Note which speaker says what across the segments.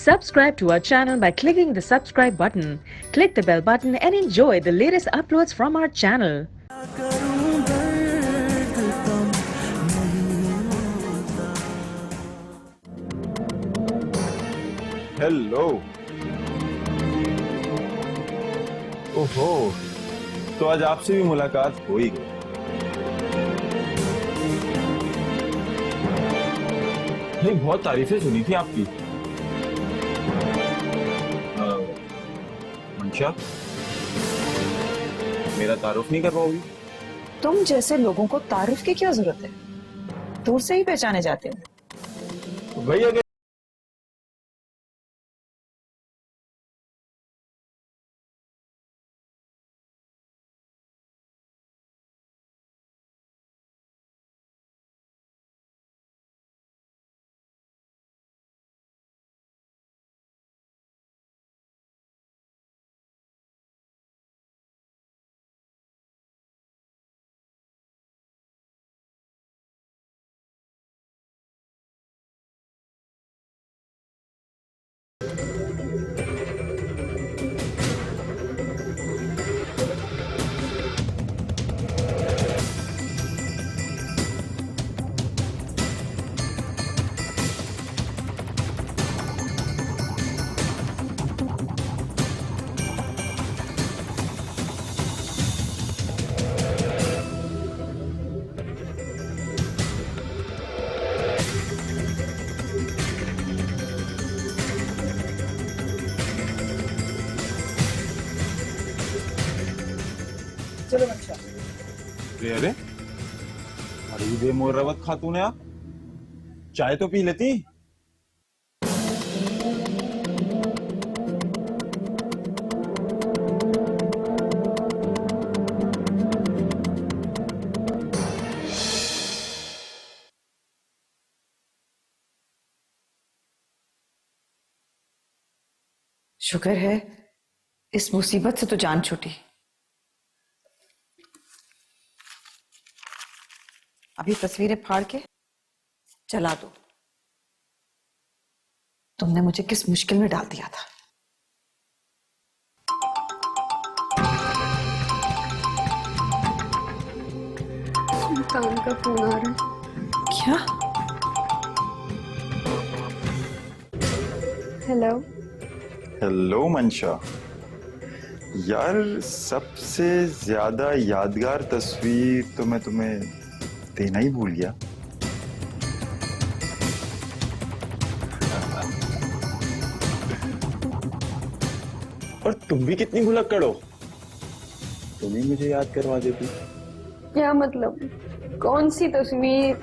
Speaker 1: Subscribe to our channel by clicking the subscribe button. Click the bell button and enjoy the latest uploads from our channel.
Speaker 2: Hello. ओहो, तो आज आपसे भी मुलाकात हो ही गई। नहीं, बहुत तारीफें सुनी थी आपकी। मंशा, मेरा तारुफ नहीं कर पाओगी?
Speaker 3: तुम जैसे लोगों को तारीफ की क्या जरूरत है? दूर से ही पहचाने जाते हो।
Speaker 2: भाई अगर
Speaker 3: चलो मंशा।
Speaker 2: अरे अरे बेमुरवत खातून है आप, चाय तो पी लेती।
Speaker 3: शुक्र है इस मुसीबत से तो जान छूटी। अभी तस्वीरें फाड़ के जला दो। तुमने मुझे किस मुश्किल में डाल दिया था।
Speaker 4: सुल्तान का फोन आ रहा है।
Speaker 3: क्या?
Speaker 4: हेलो।
Speaker 2: हेलो मंशा, यार सबसे ज्यादा यादगार तस्वीर तो मैं तुम्हें देना ही भूल गया। और तुम भी कितनी भुलक्कड़ हो, तुम ही मुझे याद करवा देती।
Speaker 4: क्या मतलब? कौन सी तस्वीर?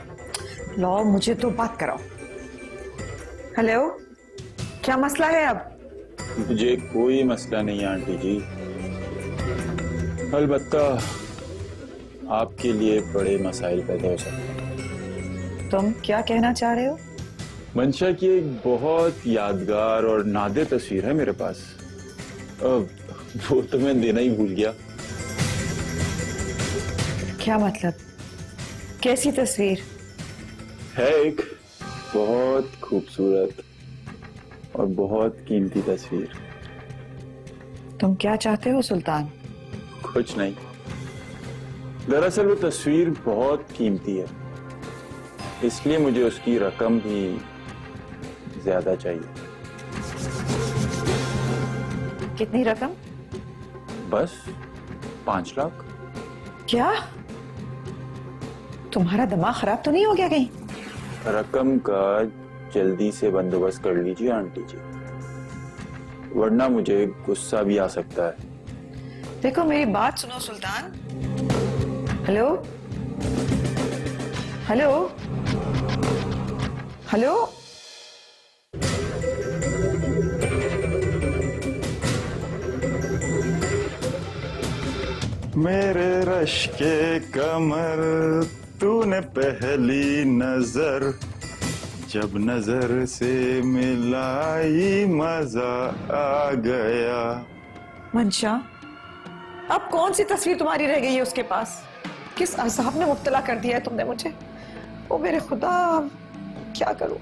Speaker 3: लो मुझे तो बात कराओ। हेलो, क्या मसला है अब?
Speaker 2: मुझे कोई मसला नहीं है आंटी जी, अलबत्ता आपके लिए बड़े मसाइल पैदा हो सकते हैं।
Speaker 3: तुम क्या कहना चाह रहे हो?
Speaker 2: मंशा की एक बहुत यादगार और नादिर तस्वीर है मेरे पास, वो तो मैं देना ही भूल गया।
Speaker 3: क्या मतलब? कैसी तस्वीर?
Speaker 2: है एक बहुत खूबसूरत और बहुत कीमती तस्वीर।
Speaker 3: तुम क्या चाहते हो सुल्तान?
Speaker 2: कुछ नहीं, दरअसल वो तस्वीर बहुत कीमती है, इसलिए मुझे उसकी रकम भी ज्यादा चाहिए।
Speaker 3: कितनी रकम?
Speaker 2: बस 5 लाख।
Speaker 3: क्या तुम्हारा दिमाग खराब तो नहीं हो गया कहीं?
Speaker 2: रकम का जल्दी से बंदोबस्त कर लीजिए आंटी जी, वरना मुझे गुस्सा भी आ सकता है।
Speaker 3: देखो मेरी बात सुनो सुल्तान। Hello hello hello.
Speaker 2: मेरे रश के कमर तूने पहली नजर, जब नजर से मिलाई मजा आ गया।
Speaker 3: मंशा, अब कौन सी तस्वीर तुम्हारी रह गई है उसके पास? किस अज़ाब में मुब्तला कर दिया है तुमने मुझे। ओ मेरे खुदा, क्या करूं?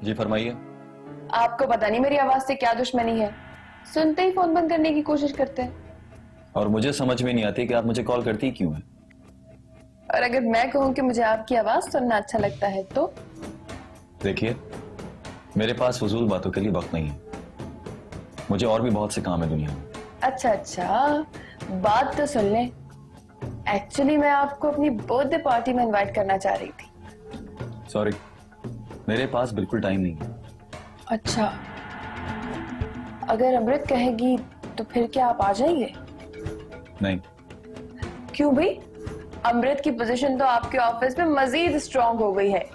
Speaker 5: जी फरमाइए।
Speaker 6: आपको पता नहीं मेरी आवाज से क्या दुश्मनी है, सुनते ही फोन बंद करने की कोशिश करते हैं।
Speaker 5: और मुझे समझ में नहीं आती कि आप मुझे कॉल करती क्यों हैं।
Speaker 6: और अगर मैं कहूं कि मुझे आपकी आवाज सुनना अच्छा लगता है तो?
Speaker 5: देखिए, मेरे पास फजूल बातों के लिए वक्त नहीं है, मुझे और भी बहुत से काम है दुनिया में।
Speaker 6: अच्छा, बात तो सुन ले। एक्चुअली मैं आपको अपनी बर्थडे पार्टी में इनवाइट करना चाह रही थी।
Speaker 5: सॉरी, मेरे पास बिल्कुल टाइम नहीं है।
Speaker 6: अच्छा, अगर अमृत कहेगी तो फिर क्या आप आ जाइए?
Speaker 5: नहीं।
Speaker 6: क्यों भाई? अमृत की पोजीशन तो आपके ऑफिस में मजीद स्ट्रांग हो गई है,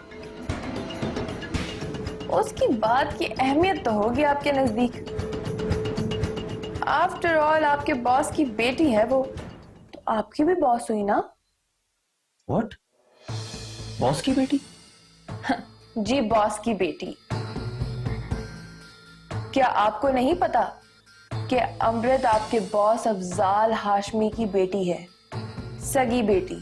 Speaker 6: उसकी बात की अहमियत तो होगी आपके नजदीक। आफ्टर ऑल आपके बॉस की बेटी है वो, तो आपकी भी बॉस हुई ना?
Speaker 5: व्हाट? बॉस की बेटी?
Speaker 6: जी, बॉस की बेटी। क्या आपको नहीं पता कि अमृत आपके बॉस अफजाल हाशमी की बेटी है, सगी बेटी।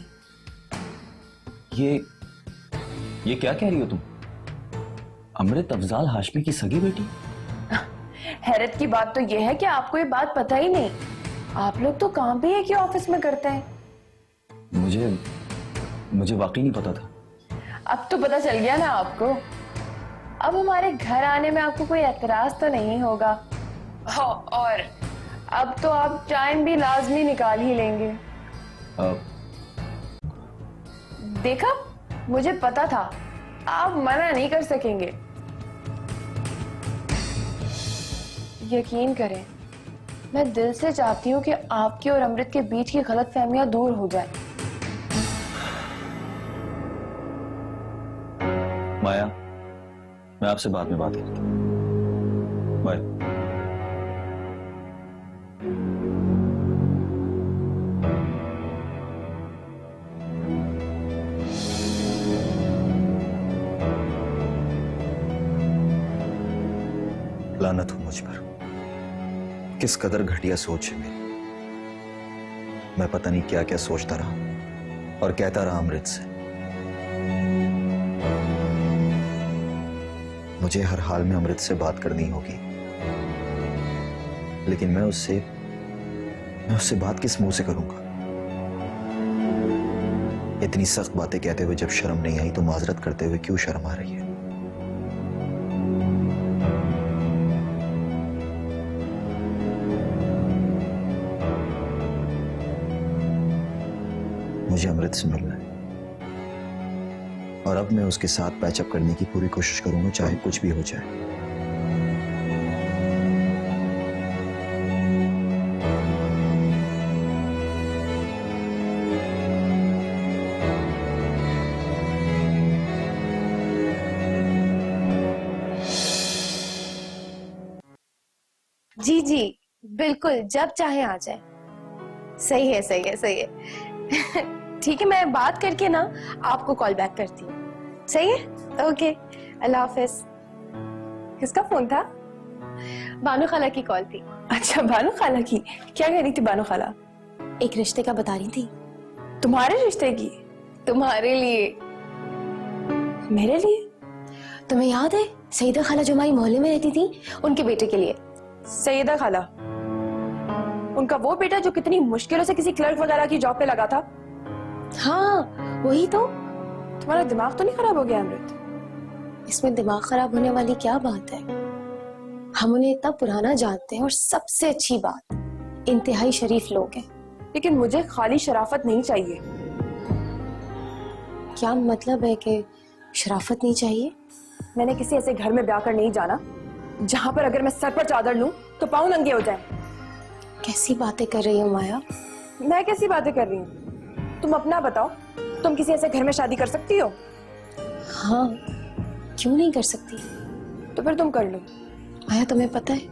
Speaker 5: ये क्या कह रही हो तुम? अमृत अफजाल हाशमी की सगी बेटी?
Speaker 6: हैरत की बात तो यह है कि आपको ये बात पता ही नहीं। आप लोग तो काम भी एक ही ऑफिस में करते हैं।
Speaker 5: मुझे वाकई नहीं पता था।
Speaker 6: अब तो पता चल गया ना आपको। अब हमारे घर आने में आपको कोई एतराज तो नहीं होगा। और अब तो आप टाइम भी लाजमी निकाल ही लेंगे। देखा, मुझे पता था आप मना नहीं कर सकेंगे। यकीन करें, मैं दिल से चाहती हूँ कि आपकी और अमृत के बीच की गलतफहमियां दूर हो जाए।
Speaker 5: माया, मैं आपसे बाद में बात करती हूँ। बाय।
Speaker 7: लानत हो मुझ पर, किस कदर घटिया सोच है मेरी। मैं पता नहीं क्या क्या सोचता रहा और कहता रहा अमृत से। मुझे हर हाल में अमृत से बात करनी होगी, लेकिन मैं उससे बात किस मुंह से करूंगा? इतनी सख्त बातें कहते हुए जब शर्म नहीं आई तो माजरत करते हुए क्यों शर्म आ रही है? मुझे अमृत से मिलना है और अब मैं उसके साथ पैचअप करने की पूरी कोशिश करूंगा, चाहे कुछ भी हो जाए।
Speaker 8: जी जी, बिल्कुल, जब चाहे आ जाए। सही है, सही है, सही है। ठीक है, मैं बात करके ना आपको कॉल बैक करती हूँ। सही है, ओके, अल्लाह हाफिज।
Speaker 6: किसका फोन था?
Speaker 8: बानो खाला की कॉल थी।
Speaker 6: अच्छा, बानो खाला की। क्या कह रही थी बानो खाला?
Speaker 8: एक रिश्ते का बता रही थी।
Speaker 6: तुम्हारे रिश्ते की? तुम्हारे लिए? मेरे लिए?
Speaker 8: तुम्हें याद है सईदा खाला जो हमारी मोहल्ले में रहती थी, उनके बेटे के लिए।
Speaker 6: सईदा खाला? उनका वो बेटा जो कितनी मुश्किलों से किसी क्लर्क वगैरह की जॉब पे लगा था?
Speaker 8: हाँ, वही तो।
Speaker 6: तुम्हारा दिमाग तो नहीं खराब हो गया अमृत?
Speaker 8: इसमें दिमाग खराब होने वाली क्या बात है? हम उन्हें इतना पुराना जानते हैं और सबसे अच्छी बात, इंतहाई शरीफ लोग हैं।
Speaker 6: लेकिन मुझे खाली शराफत नहीं चाहिए।
Speaker 8: क्या मतलब है कि शराफत नहीं चाहिए?
Speaker 6: मैंने किसी ऐसे घर में ब्याह कर नहीं जाना जहां पर अगर मैं सर पर चादर लूं तो पांव नंगे हो जाएं।
Speaker 8: कैसी बातें कर रही हो माया?
Speaker 6: मैं कैसी बातें कर रही हूँ? तुम अपना बताओ, तुम किसी ऐसे घर में शादी कर सकती हो?
Speaker 8: हाँ, क्यों नहीं कर सकती?
Speaker 6: तो फिर तुम कर लो।
Speaker 8: माया, तुम्हें पता है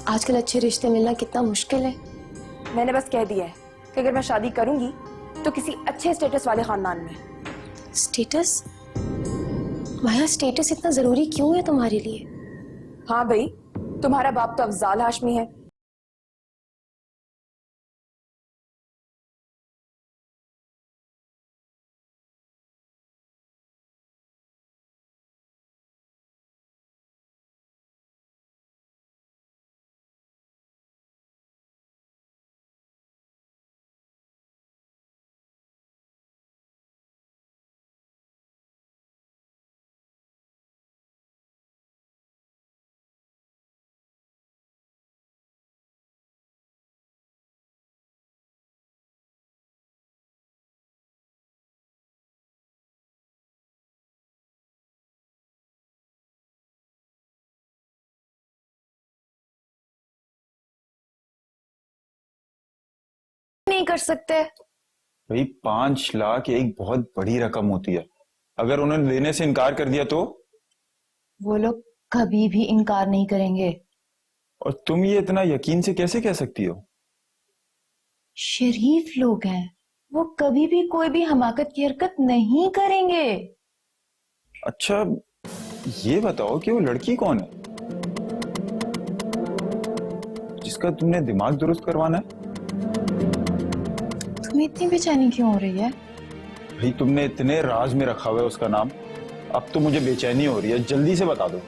Speaker 8: आजकल अच्छे रिश्ते मिलना कितना मुश्किल है।
Speaker 6: मैंने बस कह दिया है कि अगर मैं शादी करूंगी तो किसी अच्छे स्टेटस वाले खानदान में।
Speaker 8: स्टेटस? माया, स्टेटस इतना जरूरी क्यों है तुम्हारे लिए?
Speaker 6: हाँ भाई, तुम्हारा बाप तो अफजाल हाशमी है,
Speaker 8: नहीं कर सकते?
Speaker 2: भाई 5 लाख एक बहुत बड़ी रकम होती है, अगर उन्होंने देने से इनकार कर दिया तो?
Speaker 9: वो लोग कभी भी इनकार नहीं करेंगे।
Speaker 2: और तुम ये इतना यकीन से कैसे कह सकती हो?
Speaker 9: शरीफ लोग हैं, वो कभी भी कोई भी हमाकत की हरकत नहीं करेंगे।
Speaker 2: अच्छा ये बताओ कि वो लड़की कौन है जिसका तुमने दिमाग दुरुस्त करवाना है?
Speaker 9: तुम्हें इतनी बेचैनी क्यों हो रही है?
Speaker 2: भाई तुमने इतने राज में रखा हुआ है उसका नाम, अब तो मुझे बेचैनी हो रही है, जल्दी से बता दो।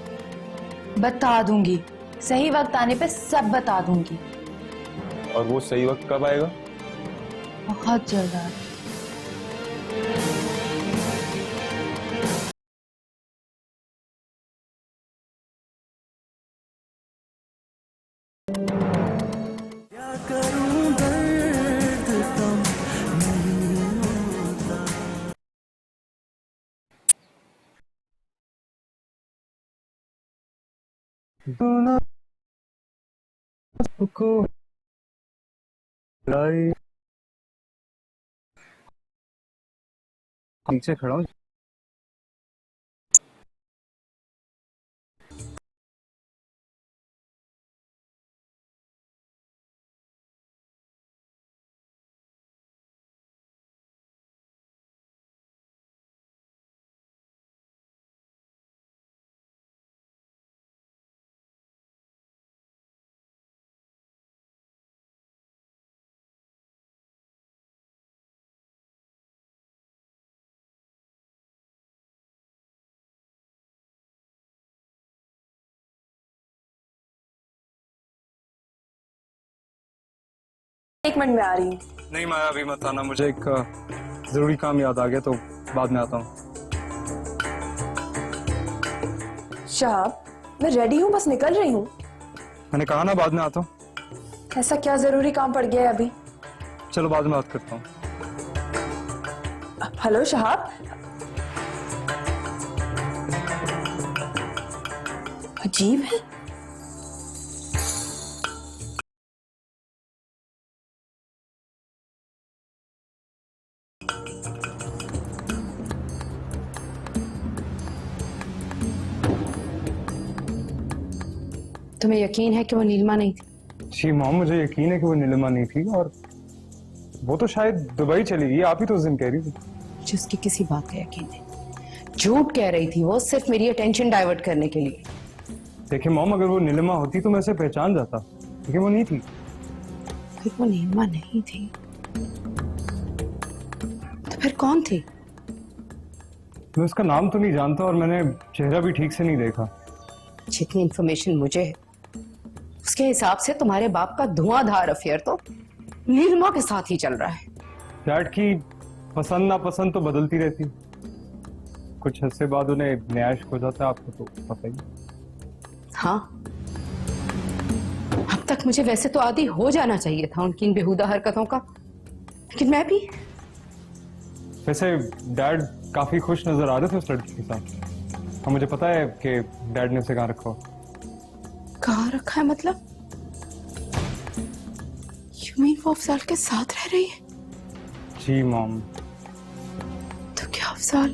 Speaker 9: बता दूंगी, सही वक्त आने पे सब बता दूंगी।
Speaker 2: और वो सही वक्त कब आएगा?
Speaker 9: बहुत जल्द आ
Speaker 10: नीचे खड़ा हूँ।
Speaker 6: एक मिनट में आ रही हूँ।
Speaker 10: नहीं माया अभी मत आना, मुझे एक जरूरी काम याद आ गया तो बाद में आता हूँ।
Speaker 6: शहाब मैं रेडी हूँ, बस निकल रही हूँ।
Speaker 10: मैंने कहा ना बाद में आता हूँ।
Speaker 6: ऐसा क्या जरूरी काम पड़ गया है अभी?
Speaker 10: चलो बाद में बात करता हूँ।
Speaker 6: हेलो शहाब, अजीब है।
Speaker 4: तुम्हें यकीन है कि वो नीलिमा नहीं थी?
Speaker 10: जी मॉम, मुझे यकीन है कि वो नीलिमा नहीं थी, और वो तो शायद दुबई चली गई, आप ही तो उस दिन कह रही थी।
Speaker 4: मुझे उसकी किसी बात का यकीन नहीं। झूठ कह रही थी वो, सिर्फ मेरी अटेंशन डाइवर्ट करने के लिए।
Speaker 10: देखिए मॉम, अगर वो नीलिमा होती तो मैं उसे पहचान जाता, लेकिन वो नहीं थी।
Speaker 4: फिर वो नीलिमा नहीं थी तो फिर कौन थी?
Speaker 10: मैं उसका नाम तो नहीं जानता और मैंने चेहरा भी ठीक से नहीं देखा।
Speaker 4: जितनी इंफॉर्मेशन मुझे है उसके हिसाब से तुम्हारे बाप का धुआंधार अफेयर तो नीलिमा के साथ ही चल रहा है।
Speaker 10: डैड की पसंद नापसंद तो बदलती रहती, कुछ हद से बाद उन्हें न्याय हो जाता है, आपको तो पता ही।
Speaker 4: हाँ, अब तक मुझे वैसे तो आदी हो जाना चाहिए था उनकी इन बेहुदा हरकतों का, लेकिन मैं भी।
Speaker 10: वैसे डैड काफी खुश नजर आ रहे थे उस लड़की के साथ, और मुझे पता है कि डैड ने उसे कहाँ रखा हो।
Speaker 4: कहाँ रखा है मतलब? यू मीन वो अफजाल के साथ रह रही है?
Speaker 10: जी मॉम।
Speaker 4: तो क्या अफजाल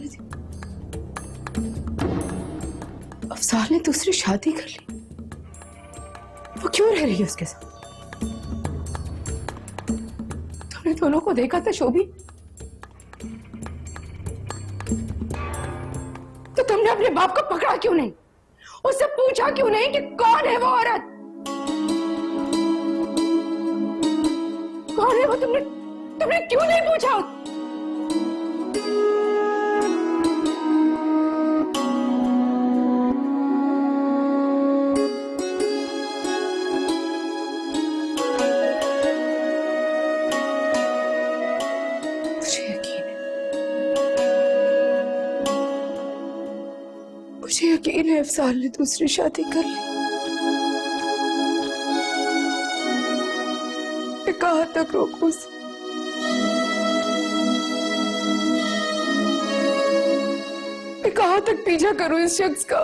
Speaker 4: ने दूसरी शादी कर ली? वो क्यों रह रही है उसके साथ? तुमने दोनों को देखा था शोभी? तो तुमने अपने बाप को पकड़ा क्यों नहीं? उससे पूछा क्यों नहीं कि कौन है वो औरत? कौन है वो? तुमने क्यों नहीं पूछा? मुझे यकीन है अफजाल ने दूसरी शादी कर ली। मैं कहाँ तक रोकूं उसे? मैं कहाँ तक पीछा करूं इस शख्स का?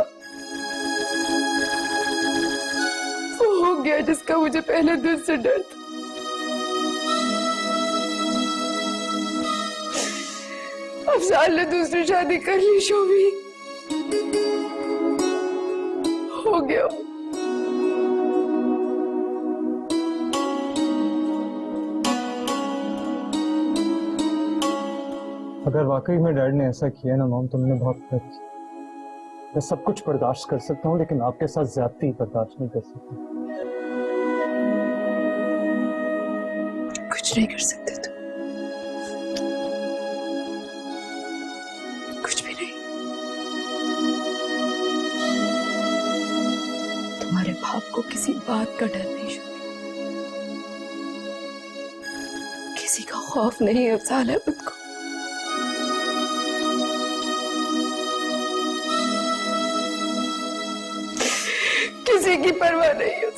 Speaker 4: वो हो गया जिसका मुझे पहले दिल से डर था।
Speaker 3: अफजाल ने दूसरी शादी कर ली शोभी, हो गया।
Speaker 10: अगर वाकई में डैड ने ऐसा किया ना मॉम, तुमने बहुत गलत किया। मैं सब कुछ बर्दाश्त कर सकता हूँ, लेकिन आपके साथ ज्यादती बर्दाश्त नहीं कर सकता।
Speaker 3: कुछ नहीं कर सकते तुम, कुछ भी नहीं। तुम्हारे बाप को किसी बात का डर नहीं शोभी, किसी का खौफ नहीं अफजाल अहमद को। किसी की परवाह नहीं है,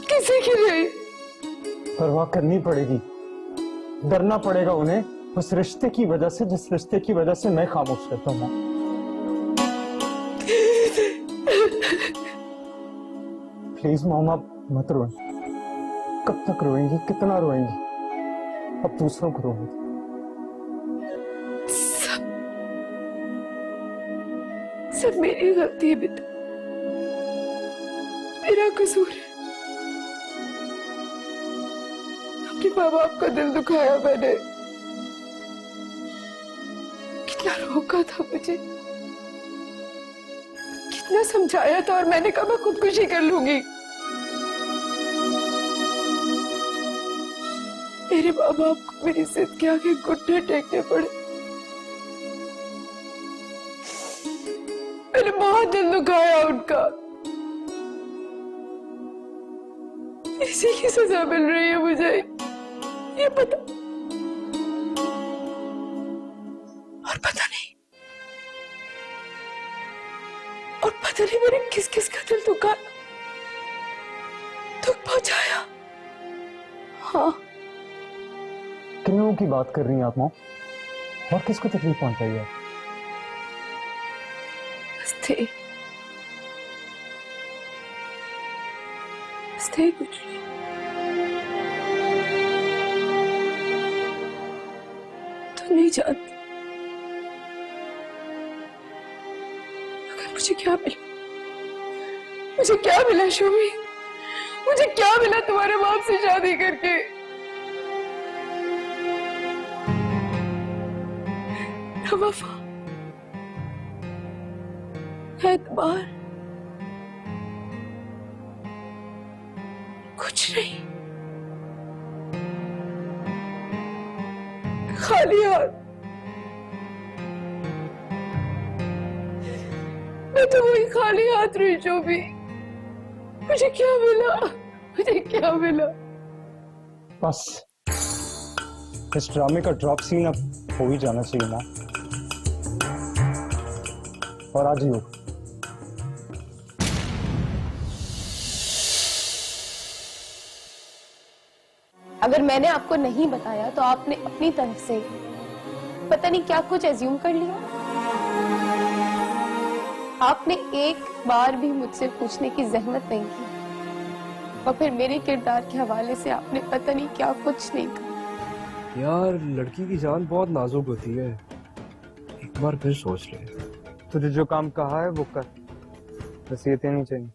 Speaker 3: किसी की नहीं।
Speaker 10: परवाह करनी पड़ेगी, डरना पड़ेगा उन्हें, उस रिश्ते की वजह से जिस रिश्ते की वजह से मैं खामोश रहता हूँ। प्लीज मॉम, आप मत रोएं। कब तक रोएंगी, कितना रोएंगी? अब दूसरों को रोएंगी।
Speaker 3: सब मेरी गलती है बेटा, मेरा कसूर है। अपने माँ बाप का दिल दुखाया मैंने, कितना रोका था मुझे, कितना समझाया था, और मैंने कहा मैं खुदकुशी कर लूंगी। मेरे माँ बाप को मेरी जिद के आगे घुटने टेकने पड़े। मैंने बहुत दिल दुखाया उनका, इसी की सजा मिल रही है मुझे, ये पता। और पता नहीं मैंने किस किस का दिल दुख पहुंचाया। हाँ,
Speaker 10: किन लोगों की बात कर रही हैं आप मॉम? और किसको तकलीफ पहुंचाई है?
Speaker 3: कुछ नहीं। तुम नहीं जानती अगर मुझे क्या मिला शोभी, मुझे क्या मिला तुम्हारे बाप से शादी करके? न वफा, न एतबार, कुछ नहीं। खाली हाथ। मैं तो वही खाली हाथ रही शोभी। मुझे क्या मिला, मुझे क्या मिला?
Speaker 10: बस इस ड्रामे का ड्रॉप सीन अब हो ही जाना चाहिए ना, और आज ही हो।
Speaker 8: अगर मैंने आपको नहीं बताया तो आपने अपनी तरफ से पता नहीं क्या कुछ एज्यूम कर लिया। आपने एक बार भी मुझसे पूछने की जहमत नहीं की, और फिर मेरे किरदार के हवाले से आपने पता नहीं क्या कुछ नहीं कहा।
Speaker 11: यार, लड़की की जान बहुत नाजुक होती है, एक बार फिर सोच ले।
Speaker 10: तुझे जो काम कहा है वो कर, नसीहतें नहीं चाहिए।